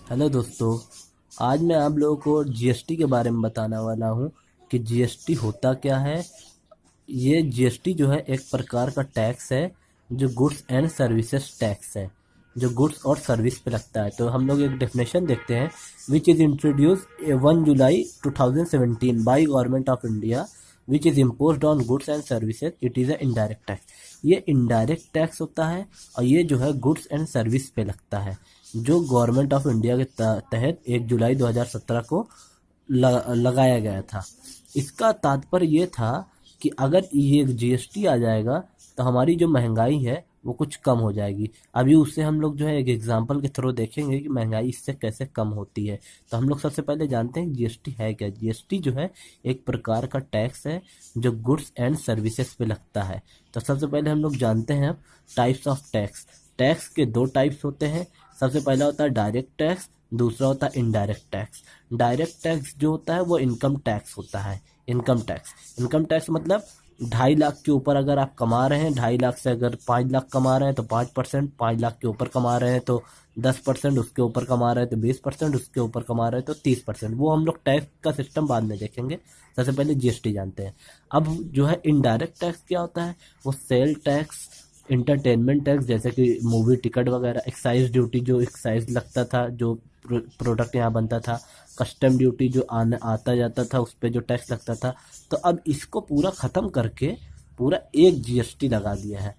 Hello दोस्तों। आज मैं आप लोगों को जीएसटी के बारे में बताने वाला हूँ कि जीएसटी होता क्या है। ये जीएसटी जो है एक प्रकार का टैक्स है जो गुड्स एंड सर्विसेज टैक्स है, जो गुड्स और सर्विस पे लगता है। तो हम लोग एक डेफिनेशन देखते हैं। Which is introduce 1 July 2017 by government of India, which is imposed on goods and services. It is a indirect tax. ये इनडायरेक्ट टैक्स होता है और ये जो है गुड्स एंड सर्विस पे लगता है, जो गवर्नमेंट ऑफ इंडिया के तहत 1 जुलाई 2017 को लगाया गया था। इसका तात्पर्य ये था कि अगर ये जीएसटी आ जाएगा तो हमारी जो महंगाई है वो कुछ कम हो जाएगी। अभी उससे हम लोग जो है एक एग्जांपल के थ्रू देखेंगे कि महंगाई इससे कैसे कम होती है। तो हम लोग सबसे पहले जानते हैं जीएसटी है क्या। जीएसटी जो है एक प्रकार का टैक्स है जो गुड्स एंड सर्विसेज पे लगता है। तो सबसे पहले हम लोग जानते हैं अब टाइप्स ऑफ टैक्स। टैक्स के दो टाइप्स होते हैं। सबसे पहला होता है डायरेक्ट टैक्स, दूसरा होता है इनडायरेक्ट टैक्स। डायरेक्ट टैक्स जो होता है वो इनकम टैक्स होता है। इनकम टैक्स मतलब 2.5 लाख के ऊपर अगर आप कमा रहे हैं, 2.5 लाख से अगर 5 लाख कमा रहे हैं तो 5%, 5 लाख के ऊपर कमा रहे हैं तो 10%, उसके ऊपर कमा रहे हैं तो 20%, उसके ऊपर कमा रहे हैं तो 30%। वो हम लोग टैक्स का सिस्टम बाद में देखेंगे। सबसे पहले जीएसटी जानते हैं। अब जो है इनडायरेक्ट टैक्स क्या होता है, वो सेल टैक्स, इंटरटेनमेंट टैक्स जैसे कि मूवी टिकट वगैरह, एक्साइज ड्यूटी जो एक्साइज लगता था जो प्रोडक्ट यहाँ बनता था, कस्टम ड्यूटी जो आने आता जाता था उस पर जो टैक्स लगता था। तो अब इसको पूरा ख़त्म करके पूरा एक जीएसटी लगा दिया है।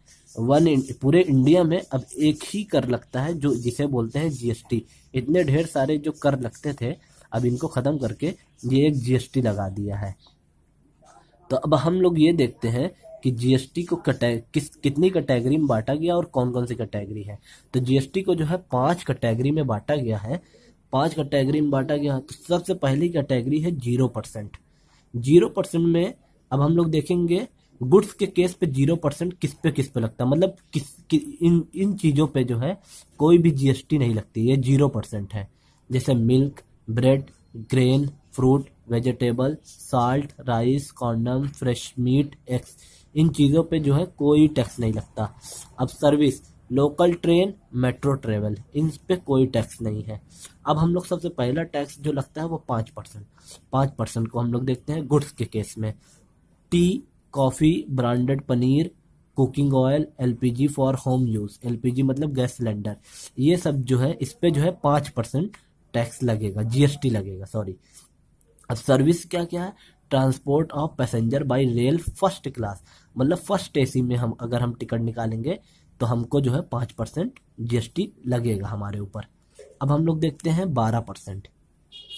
पूरे इंडिया में अब एक ही कर लगता है जो जिसे बोलते हैं जीएसटी। इतने ढेर सारे जो कर लगते थे अब इनको ख़त्म करके ये एक जीएसटी लगा दिया है। तो अब हम लोग ये देखते हैं कि जीएसटी को कितनी कैटेगरी में बांटा गया और कौन कौन सी कैटेगरी है। तो जीएसटी को जो है 5 कैटेगरी में बांटा गया है। 5 कैटेगरी में बांटा गया है। तो सबसे पहली कैटेगरी है 0%। 0% में अब हम लोग देखेंगे गुड्स के केस पे 0% किस पे लगता है, मतलब इन इन चीज़ों पे जो है कोई भी जीएसटी नहीं लगती, ये 0% है। जैसे milk, bread, grain, fruit, vegetable, salt, rice, condom, fresh meat, eggs, इन चीज़ों पे जो है कोई टैक्स नहीं लगता। अब service, local train, metro travel, इन पे कोई टैक्स नहीं है। अब हम लोग सबसे पहला टैक्स जो लगता है वो 5%। 5% को हम लोग देखते हैं गुड्स के केस में। T, coffee, branded paneer, cooking oil, LPG for home use, LPG मतलब गैस सिलेंडर, ये सब जो है इस पे जो है 5% टैक्स लगेगा, जीएसटी लगेगा, सॉरी। अब सर्विस क्या क्या है, transport of passenger bye rail first class, मतलब फर्स्ट एसी में हम अगर हम टिकट निकालेंगे तो हमको जो है 5% जीएसटी लगेगा हमारे ऊपर। अब हम लोग देखते हैं 12%।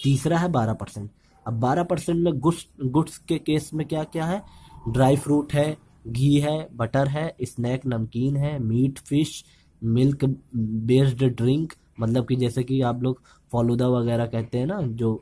तीसरा है 12%। अब 12% में गुड्स गुड्स के केस में क्या क्या है, ड्राई फ्रूट है, घी है, बटर है, स्नैक नमकीन है, meat, fish, milk based drink, मतलब कि जैसे कि आप लोग फालूदा वगैरह कहते हैं ना जो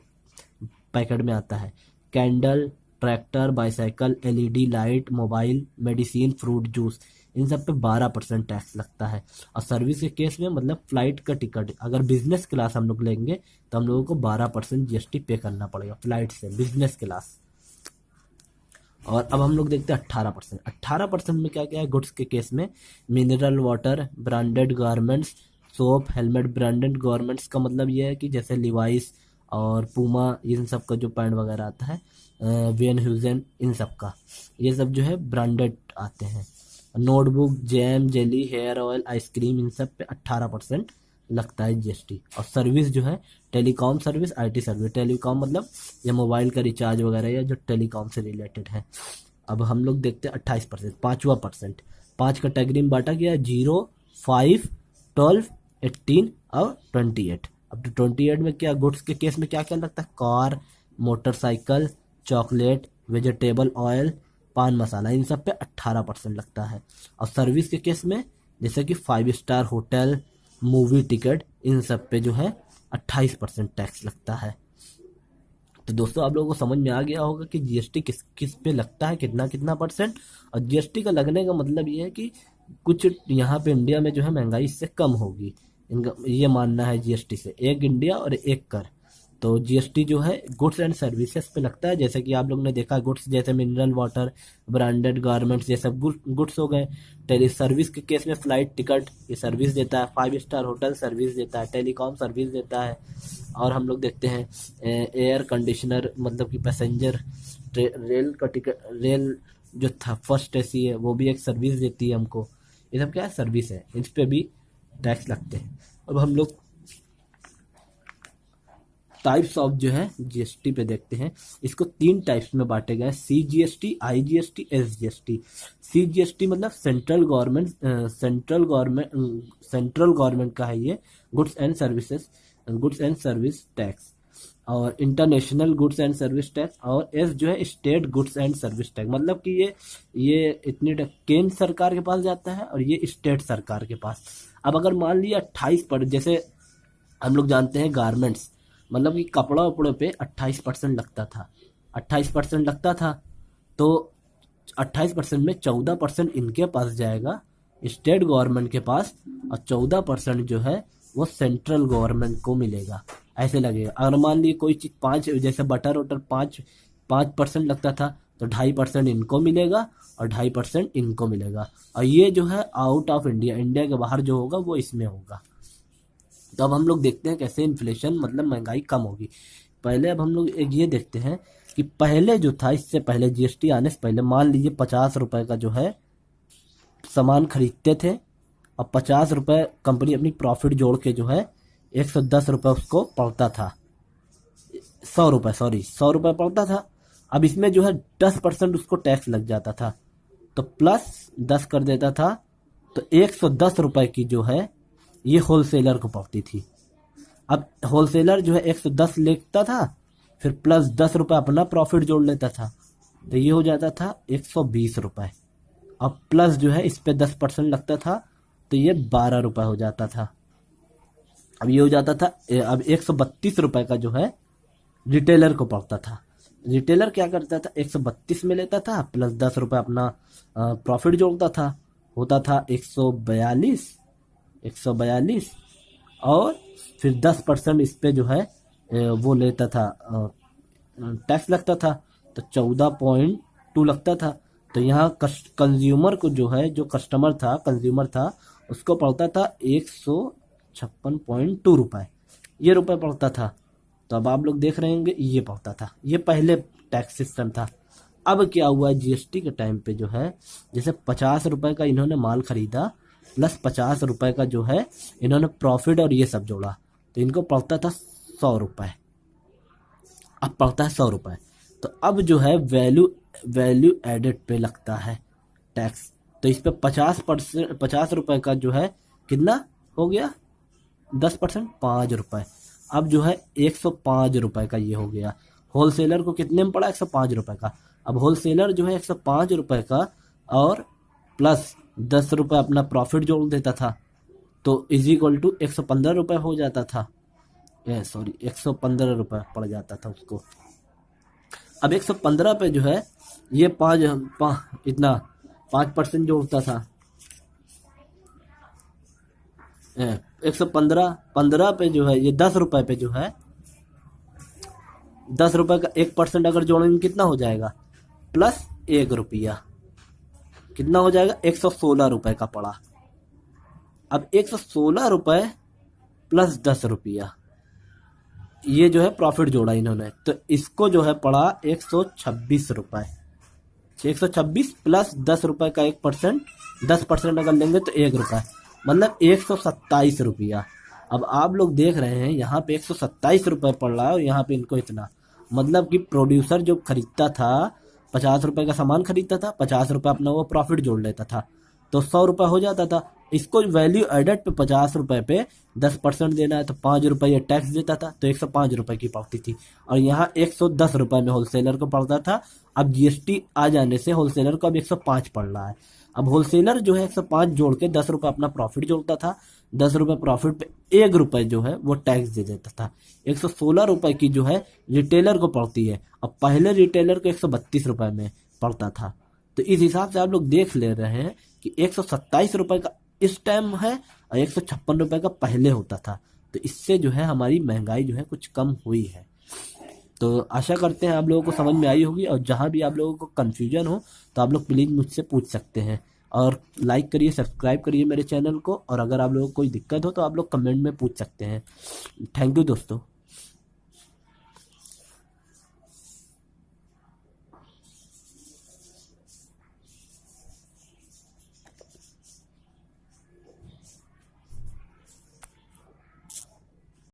पैकेट में आता है, candle, tractor, bicycle, LED light, mobile, medicine, fruit juice, इन सब पे 12% टैक्स लगता है। और सर्विस के केस में मतलब फ्लाइट का टिकट अगर बिजनेस क्लास हम लोग लेंगे तो हम लोगों को 12% जीएसटी पे करना पड़ेगा फ्लाइट से बिजनेस क्लास। और अब हम लोग देखते हैं 18%। 18% में क्या क्या है गुड्स के केस में, mineral water, branded garments, soap, helmet. Branded garments का मतलब ये है कि जैसे लिवाइस और पूमा, इन सब का जो पैंट वगैरह आता है, वेन ह्यूजन, इन सब का ये सब जो है ब्रांडेड आते हैं। Notebook, jam, jelly, hair oil, ice cream, इन सब पे 18% लगता है जीएसटी। और सर्विस जो है telecom service, IT service, telecom मतलब ये मोबाइल का रिचार्ज वगैरह या जो टेलीकॉम से रिलेटेड है। अब हम लोग देखते हैं 28%, 5वां%। 5 कैटेगरी में बांटा गया, 0, 5, 12, 18 और 28। अब तो 28 में क्या, गुड्स के केस में क्या क्या लगता है, car, motorcycle, chocolate, vegetable oil, पान मसाला, इन सब पे 18% लगता है। और सर्विस के केस में जैसे कि 5 स्टार होटल, मूवी टिकट, इन सब पे जो है 28% टैक्स लगता है। तो दोस्तों आप लोगों को समझ में आ गया होगा कि जीएसटी किस किस पे लगता है, कितना कितना परसेंट। और जीएसटी का लगने का मतलब ये है कि कुछ यहाँ पे इंडिया में जो है महंगाई इससे कम होगी, इनका ये मानना है जीएसटी से। एक इंडिया और एक कर, तो जीएसटी जो है गुड्स एंड सर्विसेज पे लगता है। जैसे कि आप लोग ने देखा गुड्स जैसे मिनरल वाटर, ब्रांडेड गारमेंट्स, ये सब गुड्स हो गए। टेली सर्विस के केस में फ्लाइट टिकट ये सर्विस देता है, 5 स्टार होटल सर्विस देता है, टेलीकॉम सर्विस देता है। और हम लोग देखते हैं एयर कंडीशनर, मतलब कि पैसेंजर रेल का टिकट, रेल जो था फर्स्ट एसी है वो भी एक सर्विस देती है हमको। ये सब क्या है, सर्विस है, इस पे भी टैक्स लगते हैं। अब हम लोग टाइप्स ऑफ जो है जीएसटी पे देखते हैं। इसको 3 टाइप्स में बांटे गए, C GST, I GST, S GST. C GST मतलब सेंट्रल गवर्नमेंट का है ये, गुड्स एंड सर्विस टैक्स। और international goods and service tax. और एस जो है state goods and service tax, मतलब कि ये इतनी केंद्र सरकार के पास जाता है और ये स्टेट सरकार के पास। अब अगर मान लिया 28%, जैसे हम लोग जानते हैं गारमेंट्स, मतलब कि कपड़ा उपड़े पे 28% लगता था, 28% लगता था। तो 28% में 14% इनके पास जाएगा, स्टेट गवर्नमेंट के पास, और 14% जो है वो सेंट्रल गवर्नमेंट को मिलेगा। ऐसे लगेगा। अगर मान लीजिए कोई चीज़ 5, जैसे बटर वटर 5% लगता था, तो 2.5% इनको मिलेगा और 2.5% इनको मिलेगा। और ये जो है आउट ऑफ इंडिया, इंडिया के बाहर जो होगा वो इसमें होगा। तो अब हम लोग देखते हैं कैसे इन्फ्लेशन मतलब महंगाई कम होगी। पहले अब हम लोग एक ये देखते हैं कि पहले जो था, इससे पहले जीएसटी आने से पहले, मान लीजिए 50 रुपए का जो है सामान खरीदते थे, और 50 रुपए कंपनी अपनी प्रॉफिट जोड़ के जो है 110 रुपए उसको पड़ता था, 100 रुपए पड़ता था। अब इसमें जो है 10% उसको टैक्स लग जाता था, तो प्लस 10 कर देता था, तो 110 रुपए की जो है ये होलसेलर को पड़ती थी। अब होलसेलर जो है 110 लेता था, फिर प्लस 10 रुपए अपना प्रॉफिट जोड़ लेता था, तो ये हो जाता था 120 रुपए। अब प्लस जो है इस पे 10% लगता था, तो ये 12 रुपए हो जाता था। अब ये हो जाता था, अब 132 रुपए का जो है रिटेलर को पड़ता था। रिटेलर क्या करता था, 132 में लेता था, प्लस 10 रुपए अपना प्रॉफिट जोड़ता था, होता था 142, और फिर 10% इस पे जो है वो लेता था, टैक्स लगता था, तो 14.2 लगता था। तो यहाँ कंज्यूमर को जो है, जो कंज्यूमर था उसको पड़ता था 156.2 रुपए, ये रुपए पड़ता था। तो अब आप लोग देख रहे होंगे ये पड़ता था, ये पहले टैक्स सिस्टम था। अब क्या हुआ, जीएसटी के टाइम पे जो है, जैसे 50 रुपए का इन्होंने माल खरीदा, प्लस 50 रुपए का जो है इन्होंने प्रॉफिट और ये सब जोड़ा, तो इनको पड़ता था 100 रुपए। अब पड़ता है 100 रुपए, तो अब जो है वैल्यू एडेड पे लगता है टैक्स। तो इस पे 50 रुपए का जो है कितना हो गया, 10%, 5 रुपए। अब जो है 105 रुपए का ये हो गया। होलसेलर को कितने में पड़ा, 105 रुपए का। अब होलसेलर जो है 105 रुपए का और प्लस 10 रुपए अपना प्रॉफिट जोड़ देता था, तो इज इक्वल टू 115 रुपए हो जाता था। 115 रुपए पड़ जाता था उसको। अब 115 पे जो है ये 5% जोड़ता था। 115 पे जो है ये 10 रुपए पे जो है 10 रुपए का 1% अगर जोड़ेंगे कितना हो जाएगा, प्लस 1 रुपया, कितना हो जाएगा, 116 रुपए का पड़ा। अब 116 रुपए प्लस 10 रुपया, ये जो है प्रॉफिट जोड़ा इन्होंने, तो इसको जो है पड़ा 126 रुपए। 126 प्लस 10 रुपए का 1%, 10% अगर लेंगे तो 1 रुपए, मतलब 127 रुपया। अब आप लोग देख रहे हैं यहाँ पे 127 रुपए पड़ रहा है और यहाँ पे इनको इतना, मतलब कि प्रोड्यूसर जो खरीदता था 50 रुपए का सामान खरीदता था, 50 रुपए अपना वो प्रॉफिट जोड़ लेता था, तो 100 रुपए हो जाता था। इसको वैल्यू एडेड पे 50 रुपए पे 10% देना है, तो 5 रुपए ये टैक्स देता था, तो 105 रुपए की पड़ती थी। और यहाँ 110 रुपए में होलसेलर को पड़ता था। अब जीएसटी आ जाने से होलसेलर को अब 105 पड़ रहा है। अब होलसेलर जो है 105 जोड़ के 10 रुपए अपना प्रॉफिट जोड़ता था, 10 रुपए प्रॉफिट पे 1 रुपए जो है वो टैक्स दे देता था। 116 रुपए की जो है रिटेलर को पड़ती है, अब पहले रिटेलर को 132 रुपए में पड़ता था। तो इस हिसाब से आप लोग देख ले रहे हैं कि 127 रुपए का इस टाइम है और 156 रुपए का पहले होता था। तो इससे जो है हमारी महंगाई जो है कुछ कम हुई है। तो आशा करते हैं आप लोगों को समझ में आई होगी, और जहाँ भी आप लोगों को कन्फ्यूजन हो तो आप लोग प्लीज़ मुझसे पूछ सकते हैं। और लाइक करिए, सब्सक्राइब करिए मेरे चैनल को, और अगर आप लोगों को कोई दिक्कत हो तो आप लोग कमेंट में पूछ सकते हैं। थैंक यू दोस्तों।